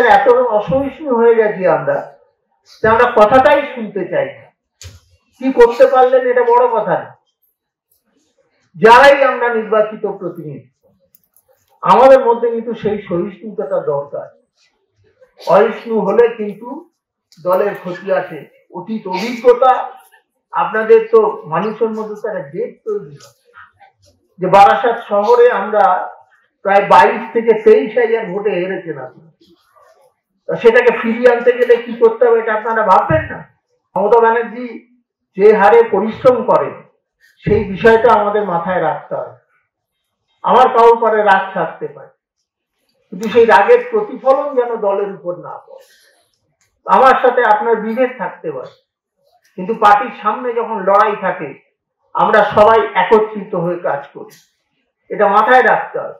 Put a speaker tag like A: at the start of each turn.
A: আমাদের এত অসহিষ্ণু হয়ে গেছি আমরা যে আমরা কথাটাই শুনতে চাই না। কি করতে পারলেন এটা বড় কথা না। যারাই আমরা নির্বাচিত প্রতিনিধি, আমাদের মধ্যে কিন্তু সেই সহিষ্ণুতাটা দরকার। অসহিষ্ণু হলে কিন্তু দলের ক্ষতি আছে। অতীত অভিজ্ঞতা আপনাদের তো মানুষের মধ্যে তারা জেদ তৈরি হয় যে বারাসাত শহরে আমরা প্রায় 22 থেকে 23,000 ভোটে হেরেছেন আপনারা। সেটাকে ফিরিয়ে আনতে গেলে কি করতে হবে এটা আপনারা ভাববেন না? মমতা ব্যানার্জি যে হারে পরিশ্রম করেন সেই বিষয়টা আমাদের মাথায় রাখতে হবে। আমার কারোর পরে রাগ থাকতে পারে, কিন্তু সেই রাগের প্রতিফলন যেন দলের উপর না পড়ে। আমার সাথে আপনার বিভেদ থাকতে পারে, কিন্তু পার্টির সামনে যখন লড়াই থাকে আমরা সবাই একত্রিত হয়ে কাজ করি, এটা মাথায় রাখতে হবে।